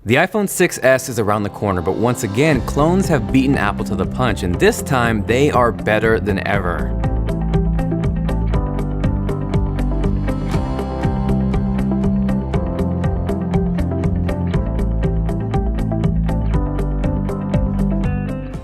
The iPhone 6s is around the corner, but once again, clones have beaten Apple to the punch, and this time they are better than ever.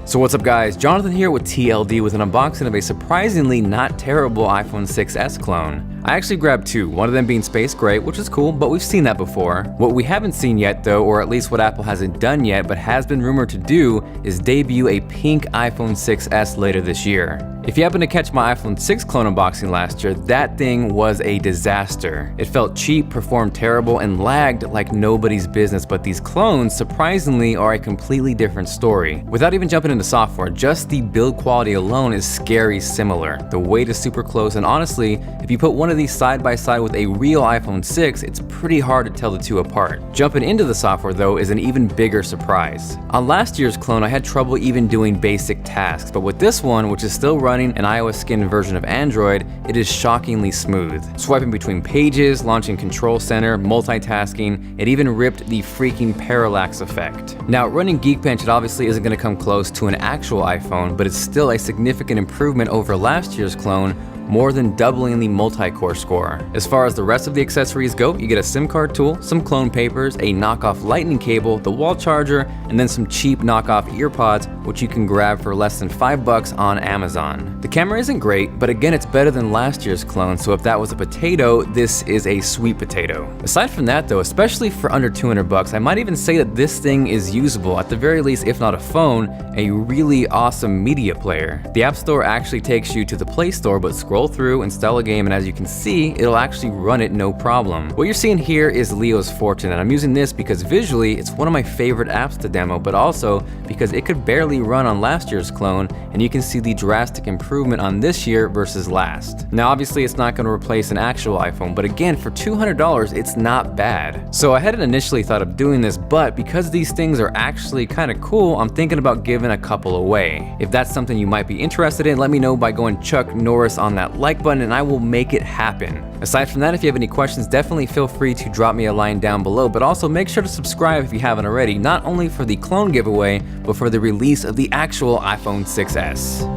So what's up guys, Jonathan here with TLD with an unboxing of a surprisingly not terrible iPhone 6s clone. I actually grabbed two, one of them being space gray, which is cool, but we've seen that before. What we haven't seen yet though, or at least what Apple hasn't done yet, but has been rumored to do, is debut a pink iPhone 6s later this year. If you happen to catch my iPhone 6 clone unboxing last year, that thing was a disaster. It felt cheap, performed terrible, and lagged like nobody's business, but these clones, surprisingly, are a completely different story. Without even jumping into software, just the build quality alone is scary similar. The weight is super close, and honestly, if you put one of these side by side with a real iPhone 6, it's pretty hard to tell the two apart. Jumping into the software though is an even bigger surprise. On last year's clone, I had trouble even doing basic tasks, but with this one, which is still running an iOS skinned version of Android, it is shockingly smooth. Swiping between pages, launching Control Center, multitasking, it even ripped the freaking parallax effect. Now, running Geekbench, it obviously isn't going to come close to an actual iPhone, but it's still a significant improvement over last year's clone, more than doubling the multi-core score. As far as the rest of the accessories go, you get a SIM card tool, some clone papers, a knockoff lightning cable, the wall charger, and then some cheap knockoff earpods, which you can grab for less than $5 on Amazon. The camera isn't great, but again, it's better than last year's clone, so if that was a potato, this is a sweet potato. Aside from that though, especially for under $200, I might even say that this thing is usable, at the very least, if not a phone, a really awesome media player. The App Store actually takes you to the Play Store, but scroll through, install a game, and as you can see, it'll actually run it no problem. What you're seeing here is Leo's Fortune, and I'm using this because visually it's one of my favorite apps to demo, but also because it could barely run on last year's clone, and you can see the drastic improvement on this year versus last. Now obviously it's not going to replace an actual iPhone, but again, for $200 it's not bad. So I hadn't initially thought of doing this, but because these things are actually kind of cool, I'm thinking about giving a couple away. If that's something you might be interested in, let me know by going Chuck Norris on that like button and I will make it happen. Aside from that, if you have any questions, definitely feel free to drop me a line down below, but also make sure to subscribe if you haven't already, not only for the clone giveaway, but for the release of the actual iPhone 6s.